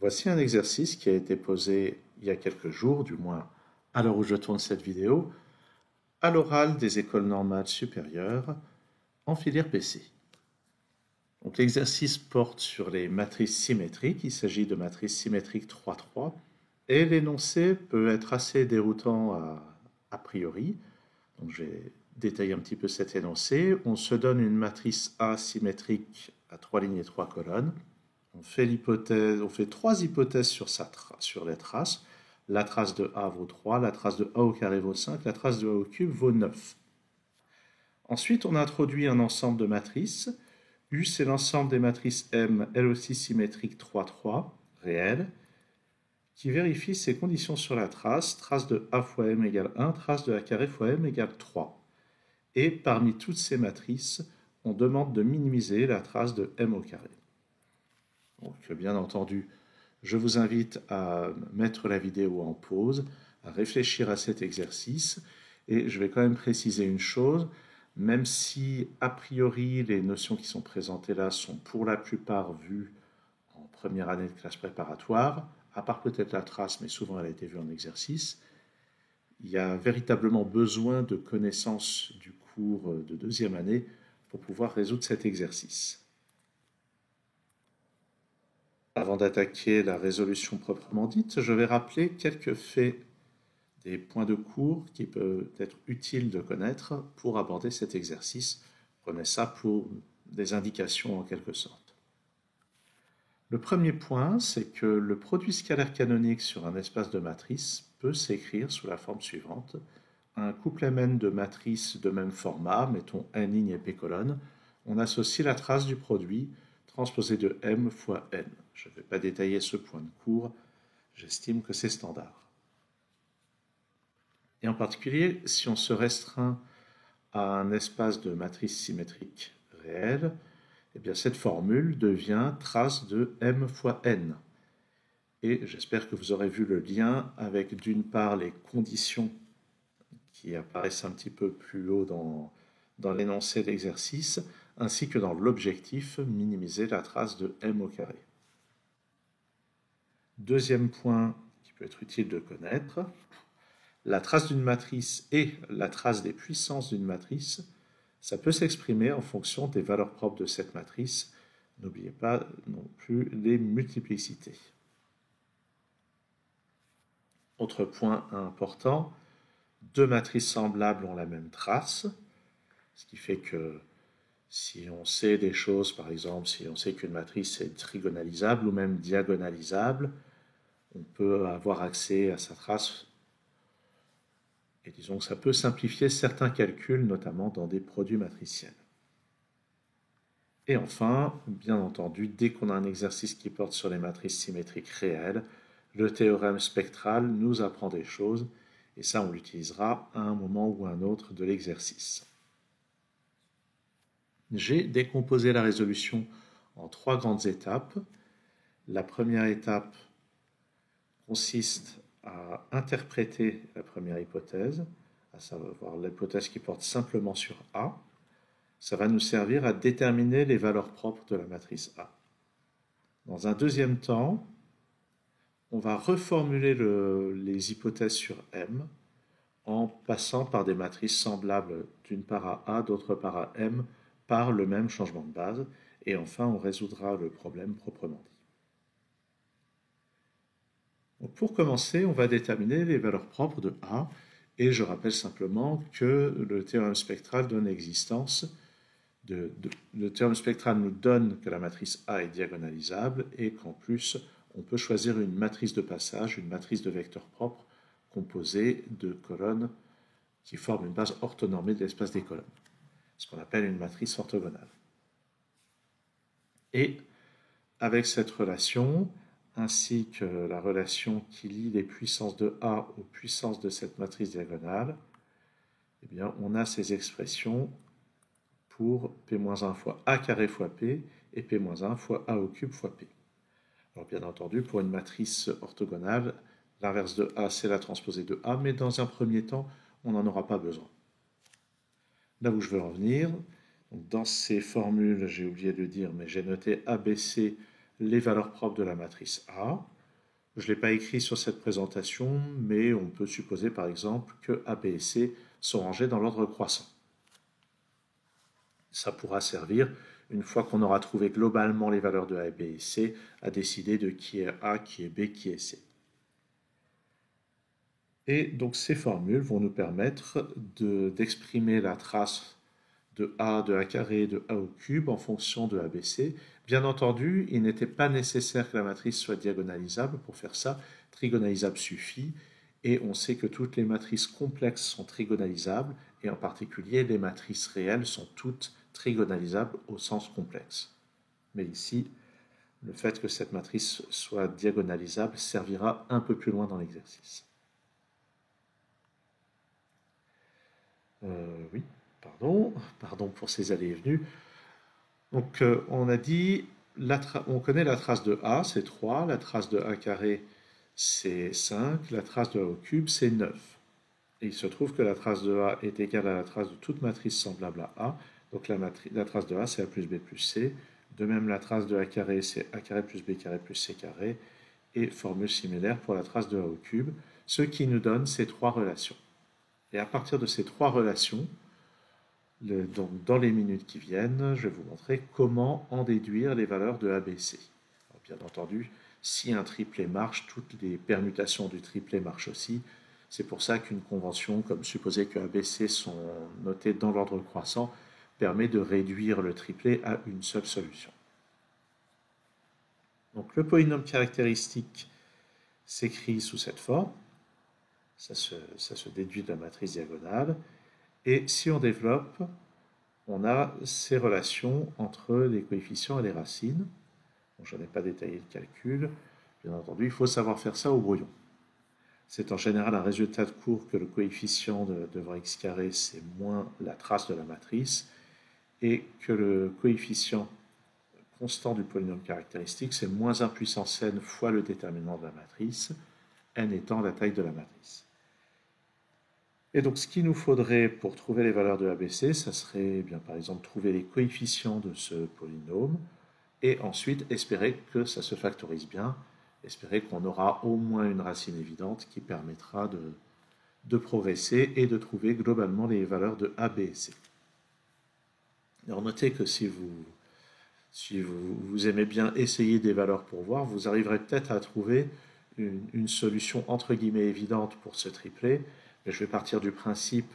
Voici un exercice qui a été posé il y a quelques jours, du moins à l'heure où je tourne cette vidéo, à l'oral des écoles normales supérieures en filière PC. Donc l'exercice porte sur les matrices symétriques, il s'agit de matrices symétriques 3-3, et l'énoncé peut être assez déroutant a priori. Donc je vais détailler un petit peu cet énoncé. On se donne une matrice A symétrique à 3 lignes et 3 colonnes. On fait trois hypothèses sur les traces. La trace de A vaut 3, la trace de A au carré vaut 5, la trace de A au cube vaut 9. Ensuite, on introduit un ensemble de matrices. U, c'est l'ensemble des matrices M, elles aussi symétriques 3-3, réelles, qui vérifie ces conditions sur la trace. Trace de A fois M égale 1, trace de A carré fois M égale 3. Et parmi toutes ces matrices, on demande de minimiser la trace de M au carré. Donc, bien entendu, je vous invite à mettre la vidéo en pause, à réfléchir à cet exercice. Et je vais quand même préciser une chose, même si a priori les notions qui sont présentées là sont pour la plupart vues en première année de classe préparatoire, à part peut-être la trace, mais souvent elle a été vue en exercice, il y a véritablement besoin de connaissances du cours de deuxième année pour pouvoir résoudre cet exercice. Avant d'attaquer la résolution proprement dite, je vais rappeler quelques faits des points de cours qui peuvent être utiles de connaître pour aborder cet exercice. Prenez ça pour des indications en quelque sorte. Le premier point, c'est que le produit scalaire canonique sur un espace de matrice peut s'écrire sous la forme suivante. Un couple Mn de matrices de même format, mettons n ligne et p colonne, on associe la trace du produit transposé de m fois n. Je ne vais pas détailler ce point de cours, j'estime que c'est standard. Et en particulier, si on se restreint à un espace de matrice symétrique réelle, eh bien cette formule devient trace de m fois n. Et j'espère que vous aurez vu le lien avec d'une part les conditions qui apparaissent un petit peu plus haut dans l'énoncé d'exercice, ainsi que dans l'objectif, minimiser la trace de m au carré. Deuxième point qui peut être utile de connaître, la trace d'une matrice et la trace des puissances d'une matrice, ça peut s'exprimer en fonction des valeurs propres de cette matrice. N'oubliez pas non plus les multiplicités. Autre point important, deux matrices semblables ont la même trace, ce qui fait que si on sait des choses, par exemple, si on sait qu'une matrice est trigonalisable ou même diagonalisable, on peut avoir accès à sa trace. Et disons que ça peut simplifier certains calculs, notamment dans des produits matriciels. Et enfin, bien entendu, dès qu'on a un exercice qui porte sur les matrices symétriques réelles, le théorème spectral nous apprend des choses, et ça on l'utilisera à un moment ou à un autre de l'exercice. J'ai décomposé la résolution en trois grandes étapes. La première étape consiste à interpréter la première hypothèse, à savoir l'hypothèse qui porte simplement sur A. Ça va nous servir à déterminer les valeurs propres de la matrice A. Dans un deuxième temps, on va reformuler les hypothèses sur M en passant par des matrices semblables d'une part à A, d'autre part à M, par le même changement de base. Et enfin, on résoudra le problème proprement dit. Donc pour commencer, on va déterminer les valeurs propres de A, et je rappelle simplement que le théorème spectral donne existence. Le théorème spectral nous donne que la matrice A est diagonalisable et qu'en plus, on peut choisir une matrice de passage, une matrice de vecteurs propres composée de colonnes qui forment une base orthonormée de l'espace des colonnes, ce qu'on appelle une matrice orthogonale. Et avec cette relation, ainsi que la relation qui lie les puissances de A aux puissances de cette matrice diagonale, eh bien, on a ces expressions pour P-1 fois A carré fois P et P-1 fois A au cube fois P. Alors bien entendu, pour une matrice orthogonale, l'inverse de A, c'est la transposée de A, mais dans un premier temps, on n'en aura pas besoin. Là où je veux en venir, dans ces formules, j'ai oublié de le dire, mais j'ai noté ABC, les valeurs propres de la matrice A. Je ne l'ai pas écrit sur cette présentation, mais on peut supposer par exemple que A, B et C sont rangés dans l'ordre croissant. Ça pourra servir, une fois qu'on aura trouvé globalement les valeurs de A, B et C, à décider de qui est A, qui est B, qui est C. Et donc ces formules vont nous permettre d'exprimer la trace de A carré, de A au cube en fonction de ABC. Bien entendu, il n'était pas nécessaire que la matrice soit diagonalisable. Pour faire ça, trigonalisable suffit. Et on sait que toutes les matrices complexes sont trigonalisables, et en particulier les matrices réelles sont toutes trigonalisables au sens complexe. Mais ici, le fait que cette matrice soit diagonalisable servira un peu plus loin dans l'exercice. Oui, pardon pour ces allées et venues. Donc on a dit, on connaît la trace de A, c'est 3, la trace de A carré, c'est 5, la trace de A au cube, c'est 9. Et il se trouve que la trace de A est égale à la trace de toute matrice semblable à A. Donc la trace de A, c'est A plus B plus C. De même, la trace de A carré, c'est A carré plus B carré plus C carré. Et formule similaire pour la trace de A au cube, ce qui nous donne ces trois relations. Et à partir de ces trois relations, donc dans les minutes qui viennent, je vais vous montrer comment en déduire les valeurs de ABC. Alors, bien entendu, si un triplet marche, toutes les permutations du triplet marchent aussi. C'est pour ça qu'une convention, comme supposer que ABC sont notées dans l'ordre croissant, permet de réduire le triplet à une seule solution. Donc le polynôme caractéristique s'écrit sous cette forme. Ça se déduit de la matrice diagonale. Et si on développe, on a ces relations entre les coefficients et les racines. Bon, je n'ai pas détaillé le calcul. Bien entendu, il faut savoir faire ça au brouillon. C'est en général un résultat de cours que le coefficient de voir x carré, c'est moins la trace de la matrice, et que le coefficient constant du polynôme caractéristique, c'est moins 1 puissance n fois le déterminant de la matrice, n étant la taille de la matrice. Et donc, ce qu'il nous faudrait pour trouver les valeurs de ABC, ça serait, bien, par exemple, trouver les coefficients de ce polynôme et ensuite espérer que ça se factorise bien, espérer qu'on aura au moins une racine évidente qui permettra de progresser et de trouver globalement les valeurs de A, B et C. Alors, notez que si vous aimez bien essayer des valeurs pour voir, vous arriverez peut-être à trouver une solution entre guillemets évidente pour ce triplet. Mais je vais partir du principe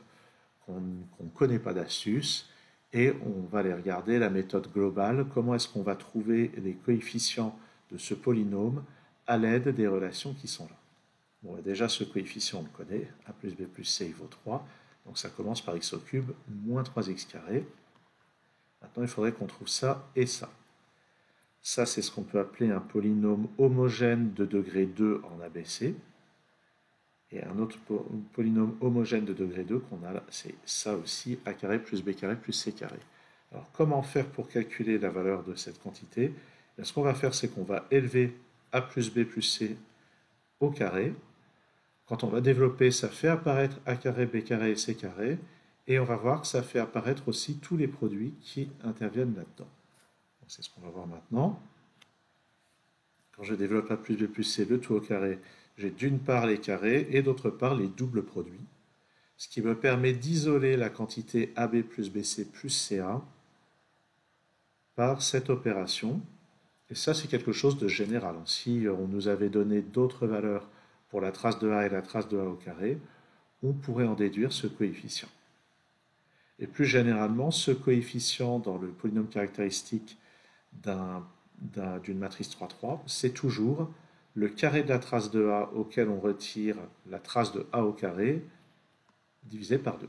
qu'on ne connaît pas d'astuce et on va aller regarder la méthode globale, comment est-ce qu'on va trouver les coefficients de ce polynôme à l'aide des relations qui sont là. Bon, déjà ce coefficient on le connaît, A plus B plus C il vaut 3, donc ça commence par x au cube moins 3x carré. Maintenant il faudrait qu'on trouve ça et ça. Ça c'est ce qu'on peut appeler un polynôme homogène de degré 2 en ABC. Et un autre polynôme homogène de degré 2 qu'on a là, c'est ça aussi, a carré plus b carré plus c carré. Alors comment faire pour calculer la valeur de cette quantité? Bien, ce qu'on va faire, c'est qu'on va élever a plus b plus c au carré. Quand on va développer, ça fait apparaître a carré, b carré et c carré. Et on va voir que ça fait apparaître aussi tous les produits qui interviennent là-dedans. C'est ce qu'on va voir maintenant. Quand je développe a plus b plus c, le tout au carré, j'ai d'une part les carrés et d'autre part les doubles produits, ce qui me permet d'isoler la quantité AB plus BC plus CA par cette opération. Et ça, c'est quelque chose de général. Si on nous avait donné d'autres valeurs pour la trace de A et la trace de A au carré, on pourrait en déduire ce coefficient. Et plus généralement, ce coefficient dans le polynôme caractéristique d'une matrice 3,3, c'est toujours le carré de la trace de A auquel on retire la trace de A au carré divisé par 2.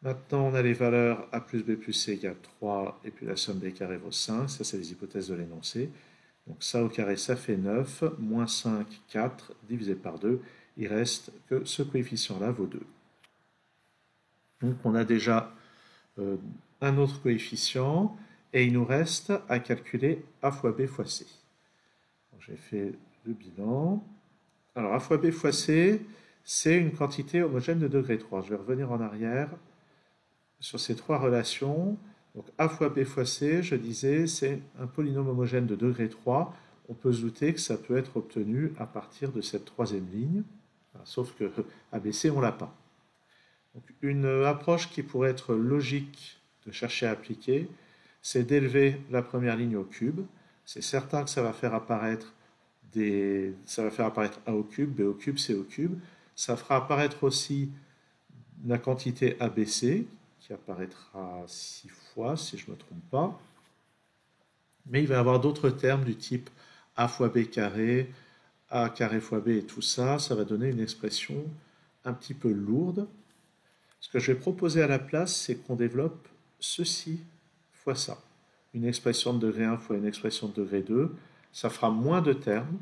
Maintenant, on a les valeurs A plus B plus C égale 3 et puis la somme des carrés vaut 5. Ça, c'est les hypothèses de l'énoncé. Donc ça au carré, ça fait 9. Moins 5, 4, divisé par 2. Il reste que ce coefficient-là vaut 2. Donc on a déjà un autre coefficient et il nous reste à calculer A fois B fois C. J'ai fait le bilan. Alors, A fois B fois C, c'est une quantité homogène de degré 3. Je vais revenir en arrière sur ces trois relations. Donc A fois B fois C, je disais, c'est un polynôme homogène de degré 3. On peut se douter que ça peut être obtenu à partir de cette troisième ligne, sauf que ABC, on ne l'a pas. Donc, une approche qui pourrait être logique de chercher à appliquer, c'est d'élever la première ligne au cube. C'est certain que ça va faire apparaître A au cube, B au cube, C au cube. Ça fera apparaître aussi la quantité ABC, qui apparaîtra 6 fois, si je ne me trompe pas. Mais il va y avoir d'autres termes du type A fois B carré, A carré fois B et tout ça. Ça va donner une expression un petit peu lourde. Ce que je vais proposer à la place, c'est qu'on développe ceci fois ça. Une expression de degré 1 fois une expression de degré 2. Ça fera moins de termes.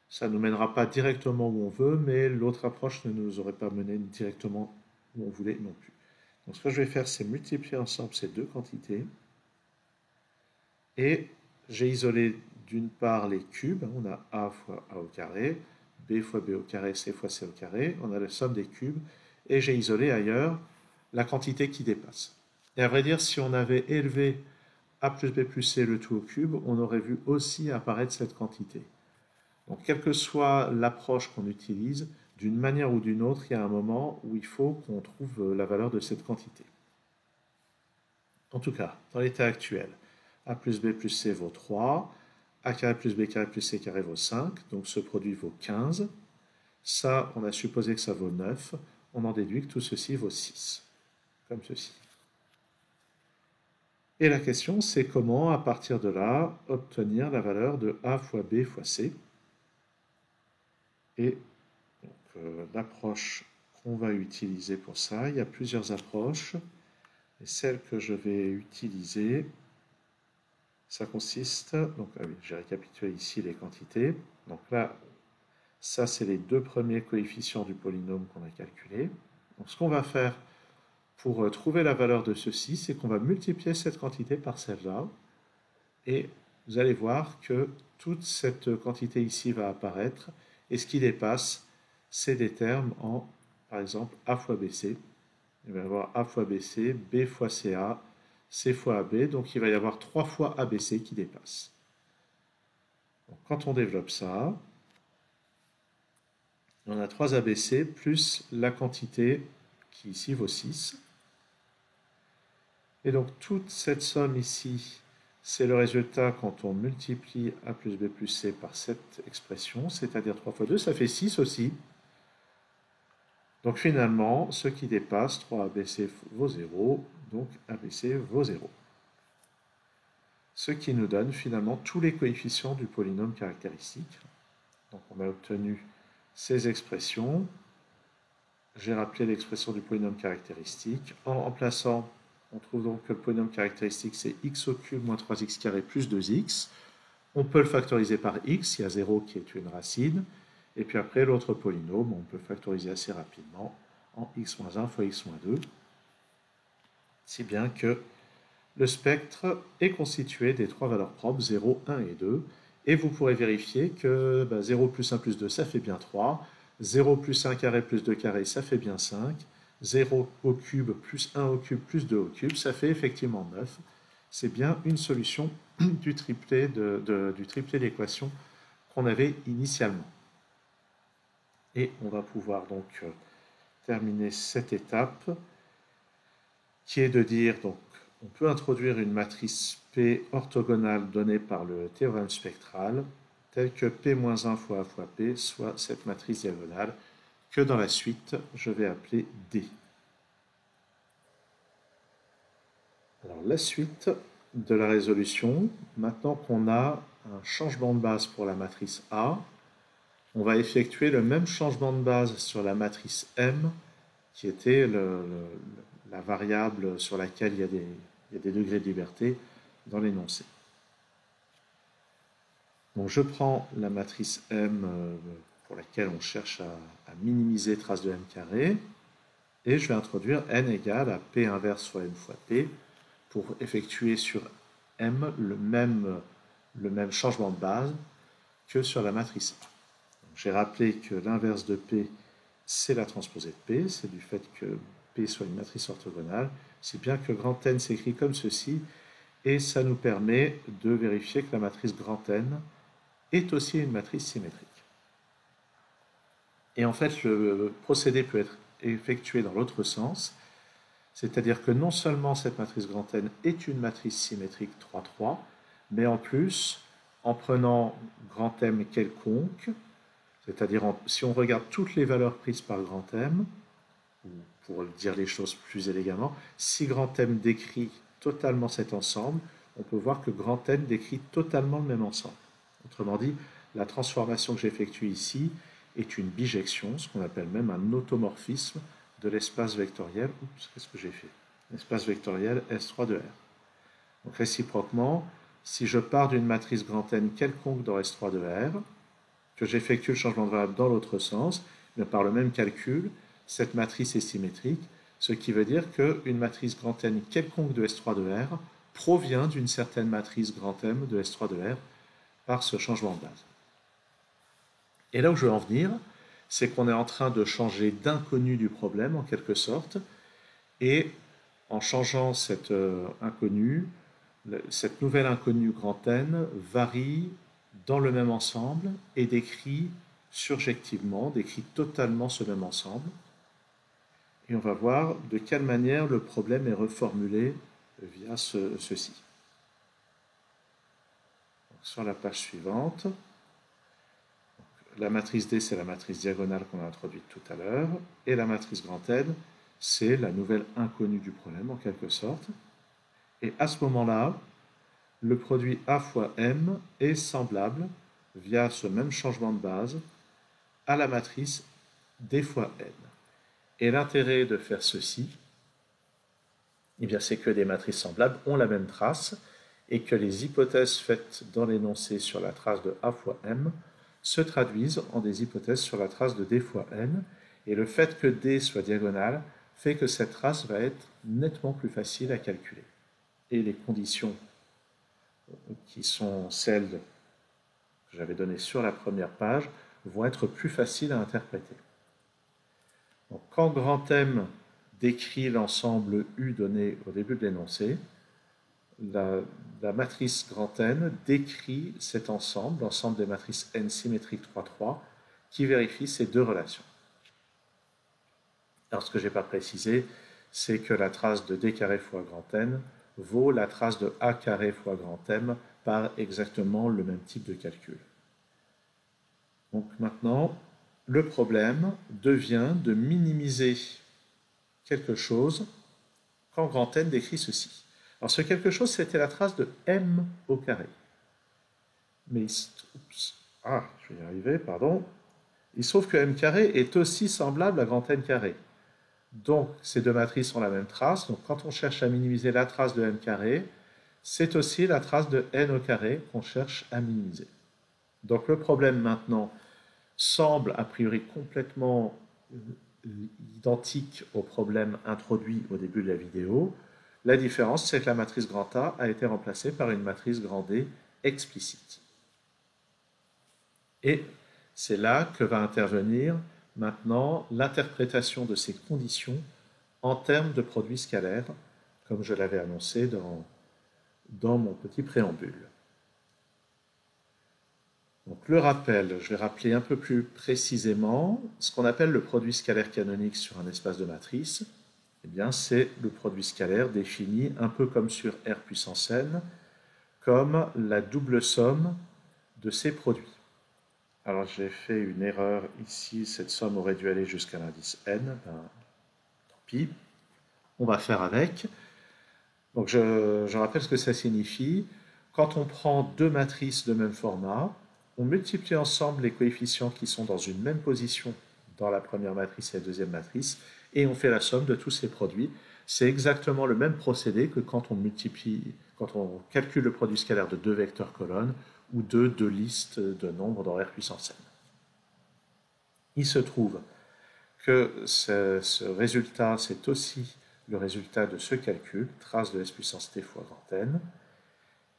Ça ne nous mènera pas directement où on veut, mais l'autre approche ne nous aurait pas mené directement où on voulait non plus. Donc ce que je vais faire, c'est multiplier ensemble ces deux quantités. Et j'ai isolé d'une part les cubes. On a A fois A au carré, B fois B au carré, C fois C au carré. On a la somme des cubes. Et j'ai isolé ailleurs la quantité qui dépasse. Et à vrai dire, si on avait élevé A plus B plus C le tout au cube, on aurait vu aussi apparaître cette quantité. Donc, quelle que soit l'approche qu'on utilise, d'une manière ou d'une autre, il y a un moment où il faut qu'on trouve la valeur de cette quantité. En tout cas, dans l'état actuel, A plus B plus C vaut 3, A carré plus B carré plus C carré vaut 5, donc ce produit vaut 15. Ça, on a supposé que ça vaut 9. On en déduit que tout ceci vaut 6, comme ceci. Et la question, c'est comment, à partir de là, obtenir la valeur de A fois B fois C. Et l'approche qu'on va utiliser pour ça, il y a plusieurs approches. Et celle que je vais utiliser, ça consiste, donc j'ai récapitulé ici les quantités. Donc là, ça c'est les deux premiers coefficients du polynôme qu'on a calculé. Donc ce qu'on va faire pour trouver la valeur de ceci, c'est qu'on va multiplier cette quantité par celle-là. Et vous allez voir que toute cette quantité ici va apparaître. Et ce qui dépasse, c'est des termes en, par exemple, A fois BC. Il va y avoir A fois BC, B fois CA, C fois AB. Donc il va y avoir 3 fois ABC qui dépassent. Donc, quand on développe ça, on a 3 ABC plus la quantité qui ici vaut 6. Et donc toute cette somme ici, c'est le résultat quand on multiplie A plus B plus C par cette expression, c'est-à-dire 3 fois 2, ça fait 6 aussi. Donc finalement, ce qui dépasse, 3ABC vaut 0, donc ABC vaut 0. Ce qui nous donne finalement tous les coefficients du polynôme caractéristique. Donc on a obtenu ces expressions. J'ai rappelé l'expression du polynôme caractéristique. En remplaçant, on trouve donc que le polynôme caractéristique, c'est x au cube moins 3x carré plus 2x. On peut le factoriser par x, il y a 0 qui est une racine. Et puis après, l'autre polynôme, on peut factoriser assez rapidement en x moins 1 fois x moins 2. Si bien que le spectre est constitué des trois valeurs propres, 0, 1 et 2. Et vous pourrez vérifier que 0 plus 1 plus 2, ça fait bien 3. 0 plus 1 carré plus 2 carré, ça fait bien 5. 0 au cube plus 1 au cube plus 2 au cube, ça fait effectivement 9. C'est bien une solution du triplet de l'équation qu'on avait initialement. Et on va pouvoir donc terminer cette étape qui est de dire, donc, on peut introduire une matrice P orthogonale donnée par le théorème spectral, telle que P-1 fois A fois P soit cette matrice diagonale que dans la suite, je vais appeler D. Alors la suite de la résolution, maintenant qu'on a un changement de base pour la matrice A, on va effectuer le même changement de base sur la matrice M, qui était la variable sur laquelle il y a des degrés de liberté dans l'énoncé. Donc je prends la matrice M pour laquelle on cherche à minimiser trace de M carré, et je vais introduire N égale à P inverse fois M fois P pour effectuer sur M le même changement de base que sur la matrice A. J'ai rappelé que l'inverse de P, c'est la transposée de P, c'est du fait que P soit une matrice orthogonale, si bien que grand N s'écrit comme ceci, et ça nous permet de vérifier que la matrice grand N est aussi une matrice symétrique. Et en fait, le procédé peut être effectué dans l'autre sens, c'est-à-dire que non seulement cette matrice grand N est une matrice symétrique 3-3, mais en plus, en prenant grand M quelconque, c'est-à-dire si on regarde toutes les valeurs prises par grand M, ou pour dire les choses plus élégamment, si grand M décrit totalement cet ensemble, on peut voir que grand N décrit totalement le même ensemble. Autrement dit, la transformation que j'effectue ici est une bijection, ce qu'on appelle même un automorphisme de l'espace vectoriel. Oups, qu'est-ce que j'ai fait? L'espace vectoriel S3 de R. Donc réciproquement, si je pars d'une matrice grand N quelconque dans S3 de R, que j'effectue le changement de variable dans l'autre sens, mais par le même calcul, cette matrice est symétrique, ce qui veut dire qu'une matrice grand N quelconque de S3 de R provient d'une certaine matrice grand M de S3 de R par ce changement de base. Et là où je veux en venir, c'est qu'on est en train de changer d'inconnu du problème, en quelque sorte, et en changeant cette inconnue, cette nouvelle inconnue grand N varie dans le même ensemble et décrit surjectivement, décrit totalement ce même ensemble. Et on va voir de quelle manière le problème est reformulé via ceci. Donc, sur la page suivante, la matrice D, c'est la matrice diagonale qu'on a introduite tout à l'heure, et la matrice grand N, c'est la nouvelle inconnue du problème, en quelque sorte. Et à ce moment-là, le produit A fois M est semblable, via ce même changement de base, à la matrice D fois N. Et l'intérêt de faire ceci, eh bien, c'est que des matrices semblables ont la même trace, et que les hypothèses faites dans l'énoncé sur la trace de A fois M se traduisent en des hypothèses sur la trace de D fois N, et le fait que D soit diagonale fait que cette trace va être nettement plus facile à calculer. Et les conditions qui sont celles que j'avais données sur la première page vont être plus faciles à interpréter. Donc, quand grand M décrit l'ensemble U donné au début de l'énoncé, la matrice grand N décrit cet ensemble, l'ensemble des matrices N symétriques 3-3, qui vérifie ces deux relations. Alors, ce que je n'ai pas précisé, c'est que la trace de D carré fois grand N vaut la trace de A carré fois grand M par exactement le même type de calcul. Donc maintenant, le problème devient de minimiser quelque chose quand grand N décrit ceci. Alors ce quelque chose, c'était la trace de M au carré. Mais je vais y arriver, pardon. Il se trouve que M carré est aussi semblable à grand N carré. Donc ces deux matrices ont la même trace. Donc quand on cherche à minimiser la trace de M carré, c'est aussi la trace de N au carré qu'on cherche à minimiser. Donc le problème maintenant semble a priori complètement identique au problème introduit au début de la vidéo. La différence, c'est que la matrice grand A a été remplacée par une matrice grand D explicite. Et c'est là que va intervenir maintenant l'interprétation de ces conditions en termes de produits scalaires, comme je l'avais annoncé dans mon petit préambule. Donc le rappel, je vais rappeler un peu plus précisément ce qu'on appelle le produit scalaire canonique sur un espace de matrice. Eh bien, c'est le produit scalaire défini un peu comme sur R puissance n, comme la double somme de ces produits. Alors j'ai fait une erreur ici, cette somme aurait dû aller jusqu'à l'indice n, tant pis, on va faire avec. Donc je rappelle ce que ça signifie. Quand on prend deux matrices de même format, on multiplie ensemble les coefficients qui sont dans une même position dans la première matrice et la deuxième matrice, et on fait la somme de tous ces produits. C'est exactement le même procédé que quand on calcule le produit scalaire de deux vecteurs colonnes ou de deux listes de nombres dans R puissance n. Il se trouve que ce résultat, c'est aussi le résultat de ce calcul, trace de S puissance t fois grand N.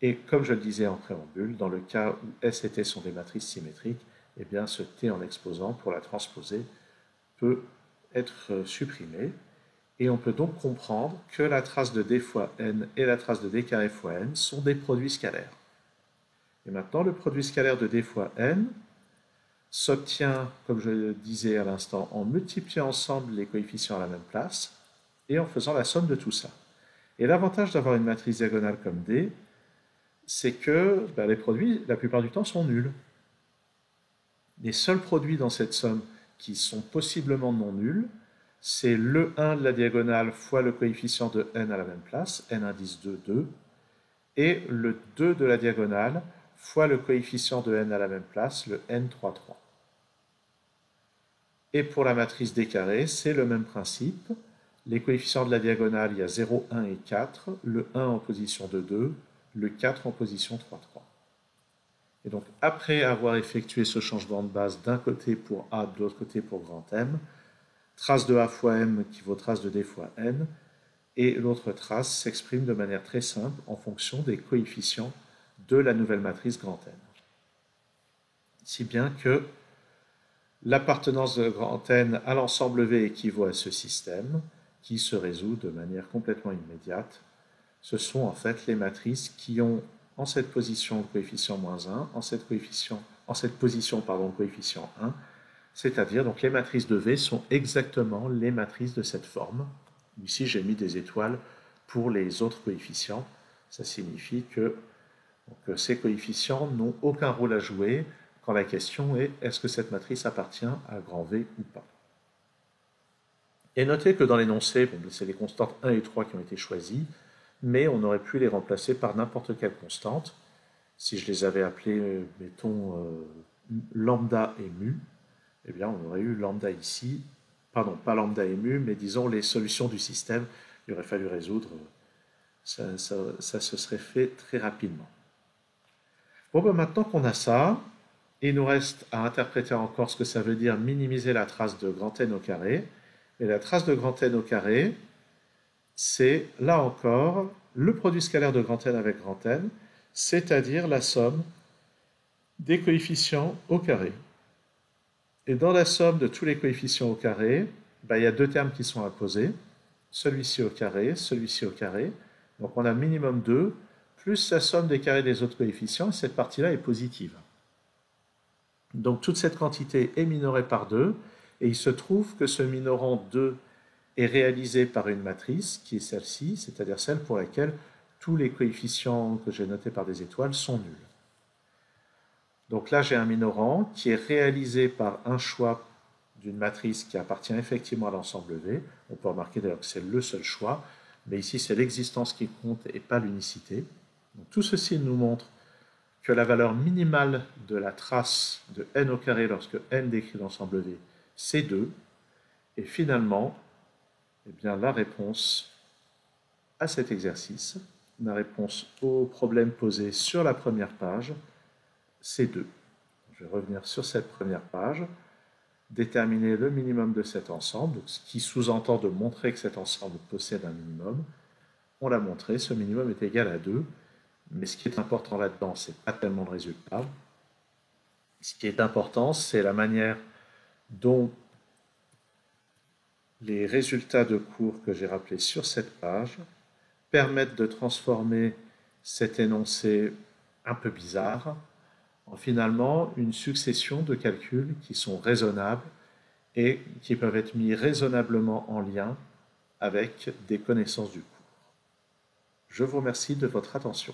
Et comme je le disais en préambule, dans le cas où S et T sont des matrices symétriques, eh bien ce T en exposant pour la transposer peut être supprimé. Et on peut donc comprendre que la trace de d fois n et la trace de d carré fois n sont des produits scalaires. Et maintenant, le produit scalaire de d fois n s'obtient, comme je le disais à l'instant, en multipliant ensemble les coefficients à la même place et en faisant la somme de tout ça. Et l'avantage d'avoir une matrice diagonale comme D, c'est que les produits, la plupart du temps, sont nuls. Les seuls produits dans cette somme qui sont possiblement non nuls, c'est le 1 de la diagonale fois le coefficient de n à la même place, n indice 2, 2, et le 2 de la diagonale fois le coefficient de n à la même place, le n 3, 3. Et pour la matrice D carré, c'est le même principe. Les coefficients de la diagonale, il y a 0, 1 et 4, le 1 en position de 2, le 4 en position 3, 3. Et donc, après avoir effectué ce changement de base d'un côté pour A, de l'autre côté pour grand M, trace de A fois M qui vaut trace de D fois N, et l'autre trace s'exprime de manière très simple en fonction des coefficients de la nouvelle matrice grand N. Si bien que l'appartenance de grand N à l'ensemble V équivaut à ce système, qui se résout de manière complètement immédiate. Ce sont en fait les matrices qui ont en cette position le coefficient moins 1, en cette position le coefficient 1, c'est-à-dire donc les matrices de V sont exactement les matrices de cette forme. Ici j'ai mis des étoiles pour les autres coefficients. Ça signifie que ces coefficients n'ont aucun rôle à jouer quand la question est est-ce que cette matrice appartient à grand V ou pas. Et notez que dans l'énoncé, c'est les constantes 1 et 3 qui ont été choisies, mais on aurait pu les remplacer par n'importe quelle constante. Si je les avais appelées, mettons, lambda et mu, eh bien on aurait eu lambda ici, pardon, pas lambda et mu, mais disons les solutions du système, il aurait fallu résoudre, ça se serait fait très rapidement. Bon, maintenant qu'on a ça, il nous reste à interpréter encore ce que ça veut dire minimiser la trace de grand N au carré. Et la trace de grand N au carré, c'est, là encore, le produit scalaire de grand N avec grand N, c'est-à-dire la somme des coefficients au carré. Et dans la somme de tous les coefficients au carré, il y a deux termes qui sont imposés, celui-ci au carré, celui-ci au carré. Donc on a minimum 2, plus la somme des carrés des autres coefficients, et cette partie-là est positive. Donc toute cette quantité est minorée par 2, et il se trouve que ce minorant 2 est réalisé par une matrice qui est celle-ci, c'est-à-dire celle pour laquelle tous les coefficients que j'ai notés par des étoiles sont nuls. Donc là, j'ai un minorant qui est réalisé par un choix d'une matrice qui appartient effectivement à l'ensemble V. On peut remarquer d'ailleurs que c'est le seul choix, mais ici c'est l'existence qui compte et pas l'unicité. Donc tout ceci nous montre que la valeur minimale de la trace de n au carré lorsque n décrit l'ensemble V, c'est 2. Et finalement, eh bien, la réponse à cet exercice, la réponse au problème posé sur la première page, c'est 2. Je vais revenir sur cette première page, déterminer le minimum de cet ensemble, ce qui sous-entend de montrer que cet ensemble possède un minimum. On l'a montré, ce minimum est égal à 2, mais ce qui est important là-dedans, ce n'est pas tellement le résultat. Ce qui est important, c'est la manière dont les résultats de cours que j'ai rappelés sur cette page permettent de transformer cet énoncé un peu bizarre en finalement une succession de calculs qui sont raisonnables et qui peuvent être mis raisonnablement en lien avec des connaissances du cours. Je vous remercie de votre attention.